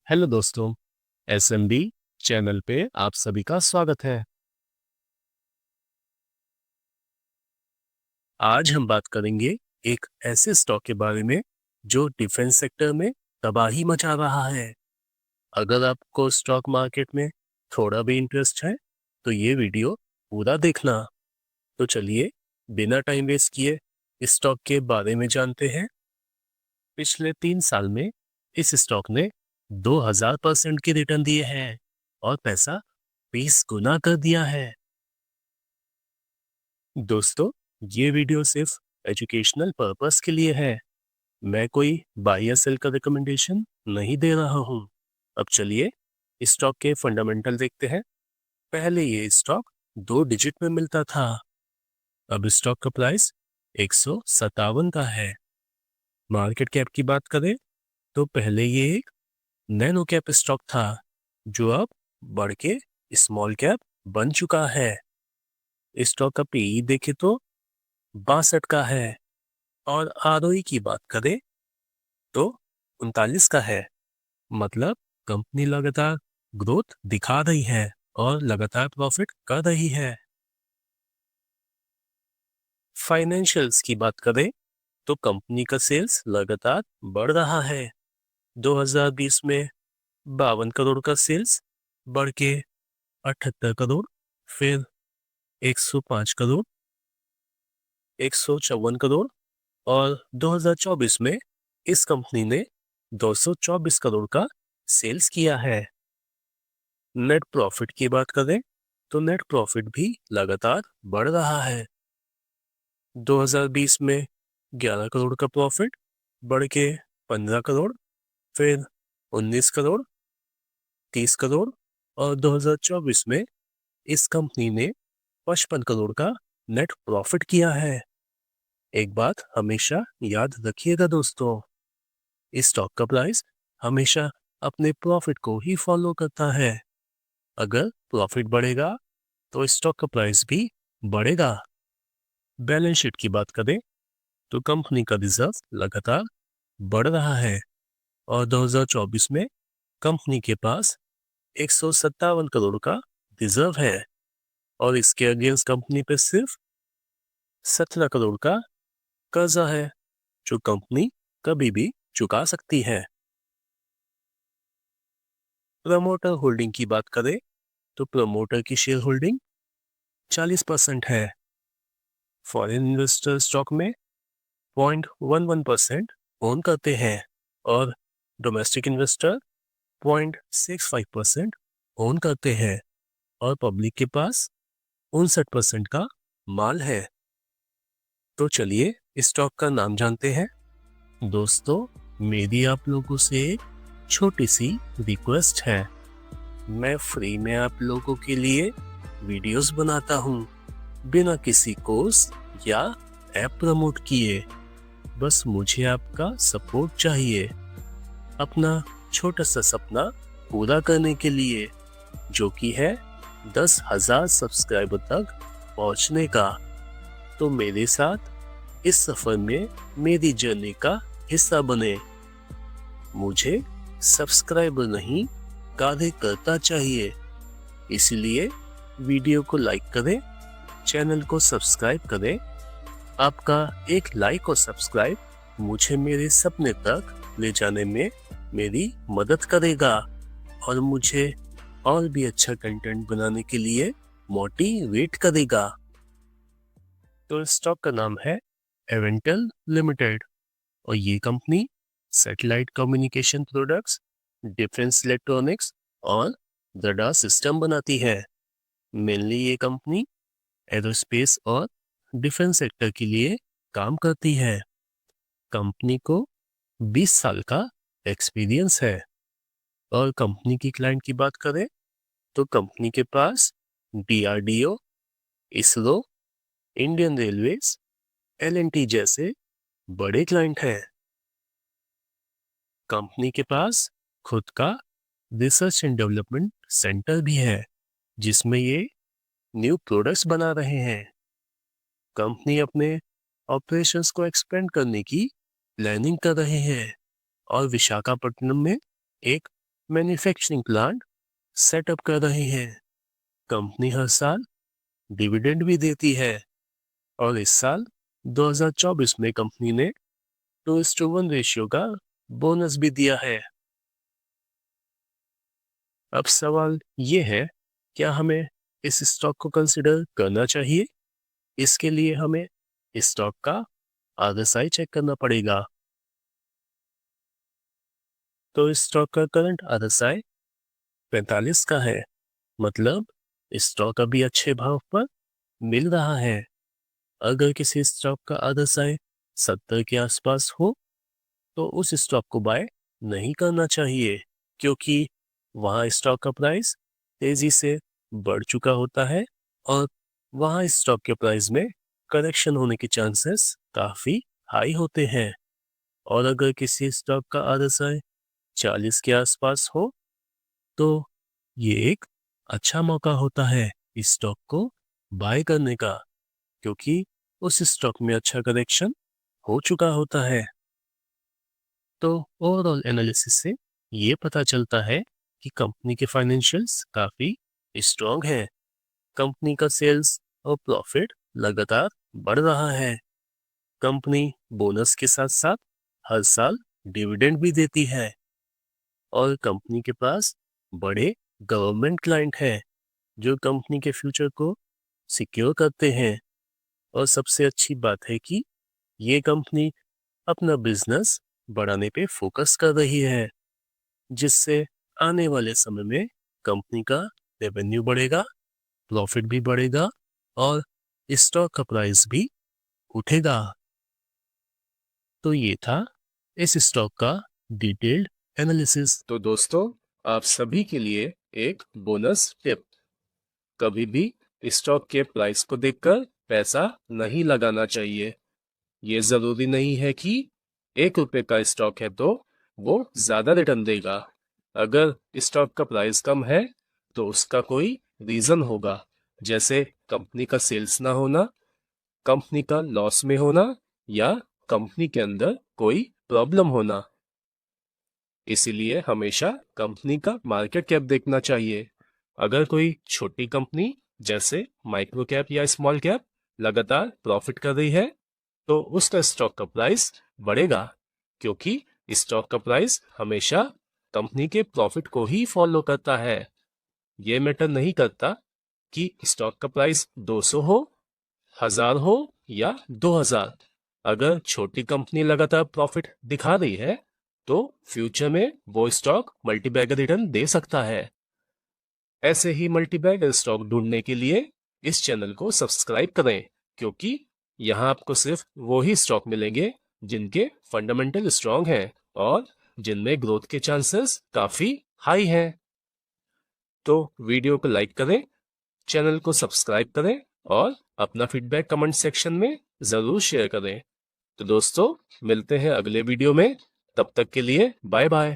Hello दोस्तों, SMB channel पे आप सभी का स्वागत है। आज हम बात करेंगे एक ऐसे स्टॉक के बारे में जो डिफेंस सेक्टर में तबाही मचा रहा है। अगर आपको स्टॉक मार्केट में थोड़ा भी इंटरेस्ट है तो ये वीडियो पूरा देखना। तो चलिए बिना टाइम वेस्ट किए इस स्टॉक के बारे में जानते हैं। पिछले 3 साल में इस स्टॉक ने 2000% की रिटर्न दिए हैं और पैसा 20 गुना कर दिया है। दोस्तों, ये वीडियो सिर्फ एजुकेशनल पर्पस के लिए है। मैं कोई बाय या सेल का रिकमेंडेशन नहीं दे रहा हूँ। अब चलिए इस स्टॉक के फंडामेंटल देखते हैं। पहले ये स्टॉक 2 डिजिट में मिलता था। अब इस स्टॉक का प्राइस 157 का है। मार्केट कैप की बात करें तो पहले ये एक नैनो कैप स्टॉक था जो अब बढ़ के स्मॉल कैप बन चुका है। इस स्टॉक का पीई देखे तो 62 का है और आरओई की बात करें तो 39 का है। मतलब कंपनी लगातार ग्रोथ दिखा रही है और लगातार प्रॉफिट कर रही है। फाइनेंशियल्स की बात करें तो कंपनी का सेल्स लगातार बढ़ रहा है। 2020 में 52 करोड़ का सेल्स बढ़ के 78 करोड़, फिर 105 करोड़, 154 करोड़ और 2024 में इस कंपनी ने 224 करोड़ का सेल्स किया है। नेट प्रॉफिट की बात करें तो नेट प्रॉफिट भी लगातार बढ़ रहा है। 2020 में 11 करोड़ का प्रॉफिट बढ़ के 15 करोड़, फिर 19 करोड़, 30 करोड़ और 2024 में इस कंपनी ने 55 करोड़ का नेट प्रॉफिट किया है। एक बात हमेशा याद रखिएगा दोस्तों, इस स्टॉक का प्राइस हमेशा अपने प्रॉफिट को ही फॉलो करता है। अगर प्रॉफिट बढ़ेगा तो स्टॉक का प्राइस भी बढ़ेगा। बैलेंस शीट की बात करें तो कंपनी का रिजर्व लगातार बढ़ रहा है और 2024 में कंपनी के पास 157 करोड़ का रिजर्व है और इसके अगेंस्ट कंपनी पे सिर्फ 17 करोड़ का कर्जा है जो कंपनी कभी भी चुका सकती है। प्रमोटर होल्डिंग की बात करें तो प्रमोटर की शेयर होल्डिंग 40% है। फॉरेन इन्वेस्टर स्टॉक में 0.11% ओन करते हैं और डोमेस्टिक इन्वेस्टर 0.65% ओन करते हैं और पब्लिक के पास 59% का माल है। तो चलिए इस स्टॉक का नाम जानते हैं। दोस्तों, मेरी आप लोगों से एक छोटी सी रिक्वेस्ट है। मैं फ्री में आप लोगों के लिए वीडियोस बनाता हूँ बिना किसी कोर्स या ऐप प्रमोट किए। बस मुझे आपका सपोर्ट चाहिए अपना छोटा सा सपना पूरा करने के लिए, जो कि है 10,000 सब्सक्राइबर तक पहुंचने का। तो मेरे साथ इस सफर में मेरी जर्नी का हिस्सा बने। मुझे सब्सक्राइबर नहीं, कार्यकर्ता चाहिए। इसलिए वीडियो को लाइक करें, चैनल को सब्सक्राइब करें। आपका एक लाइक और सब्सक्राइब मुझे मेरे सपने तक ले जाने में मेरी मदद करेगा और मुझे और भी अच्छा कंटेंट बनाने के लिए मोटिवेट करेगा। तो स्टॉक का नाम है एवेंटल लिमिटेड और ये company satellite communication products, defence electronics और रडार सिस्टम बनाती है। मेनली ये कंपनी एरोस्पेस और डिफेंस सेक्टर के लिए काम करती है। कंपनी को 20 साल का एक्सपीरियंस है और कंपनी की क्लाइंट की बात करें तो कंपनी के पास DRDO, ISRO, Indian railways, LNT जैसे बड़े क्लाइंट हैं। कंपनी के पास खुद का रिसर्च एंड डेवलपमेंट सेंटर भी है जिसमें ये न्यू प्रोडक्ट्स बना रहे हैं। कंपनी अपने ऑपरेशंस को एक्सपेंड करने की प्लानिंग कर रहे हैं और विशाखापट्टनम में एक मैन्युफैक्चरिंग प्लांट सेटअप कर रहे हैं। कंपनी हर साल डिविडेंड भी देती है और इस साल 2024 में कंपनी ने 2:1 रेशियो का बोनस भी दिया है। अब सवाल ये है, क्या हमें इस स्टॉक को कंसिडर करना चाहिए? इसके लिए हमें इस स्टॉक का RSI चेक करना पड़ेगा। तो इस स्टॉक का करंट RSI 45 का है, मतलब स्टॉक अभी अच्छे भाव पर मिल रहा है। अगर किसी स्टॉक का RSI 70 के आसपास हो तो उस स्टॉक को बाय नहीं करना चाहिए, क्योंकि वहाँ स्टॉक का प्राइस तेजी से बढ़ चुका होता है और वहाँ स्टॉक के प्राइस में करेक्शन होने के चांसेस काफी हाई होते हैं। और अगर किसी स्टॉक का RSI 40 के आसपास हो तो ये एक अच्छा मौका होता है इस स्टॉक को बाय करने का, क्योंकि उस स्टॉक में अच्छा करेक्शन हो चुका होता है। तो ओवरऑल एनालिसिस से ये पता चलता है कि कंपनी के फाइनेंशियल्स काफी स्ट्रॉन्ग हैं। कंपनी का सेल्स और प्रॉफिट लगातार बढ़ रहा है। कंपनी बोनस के साथ साथ हर साल डिविडेंड भी देती है और कंपनी के पास बड़े गवर्नमेंट क्लाइंट हैं जो कंपनी के फ्यूचर को सिक्योर करते हैं। और सबसे अच्छी बात है कि ये कंपनी अपना बिजनेस बढ़ाने पे फोकस कर रही है, जिससे आने वाले समय में कंपनी का रेवेन्यू बढ़ेगा, प्रॉफिट भी बढ़ेगा और स्टॉक का प्राइस भी उठेगा। तो ये था इस स्टॉक का डिटेल्ड एनालिसिस। तो दोस्तों, आप सभी के लिए एक बोनस टिप, कभी भी स्टॉक के प्राइस को देखकर पैसा नहीं लगाना चाहिए। ये जरूरी नहीं है कि ₹1 का स्टॉक है तो वो ज्यादा रिटर्न देगा। अगर स्टॉक का प्राइस कम है तो उसका कोई रीजन होगा, जैसे कंपनी का सेल्स ना होना, कंपनी का लॉस में होना या कंपनी के अंदर कोई प्रॉब्लम होना। इसीलिए हमेशा कंपनी का मार्केट कैप देखना चाहिए। अगर कोई छोटी कंपनी जैसे माइक्रो कैप या स्मॉल कैप लगातार प्रॉफिट कर रही है तो उसका स्टॉक का प्राइस बढ़ेगा, क्योंकि स्टॉक का प्राइस हमेशा कंपनी के प्रॉफिट को ही फॉलो करता है। ये मैटर नहीं करता कि स्टॉक का प्राइस 200 हो, 1000 हो या 2000। अगर छोटी कंपनी लगातार प्रॉफिट दिखा रही है तो फ्यूचर में वो स्टॉक मल्टीबैगर रिटर्न दे सकता है। ऐसे ही मल्टीबैगर स्टॉक ढूंढने के लिए इस चैनल को सब्सक्राइब करें, क्योंकि यहाँ आपको सिर्फ वो ही स्टॉक मिलेंगे जिनके फंडामेंटल स्ट्रांग हैं और जिनमें ग्रोथ के चांसेस काफी हाई हैं। तो वीडियो को लाइक करें, चैनल को सब्सक्राइब करें और अपना फीडबैक कमेंट सेक्शन में जरूर शेयर करें। तो दोस्तों, मिलते हैं अगले वीडियो में। तब तक के लिए बाय बाय।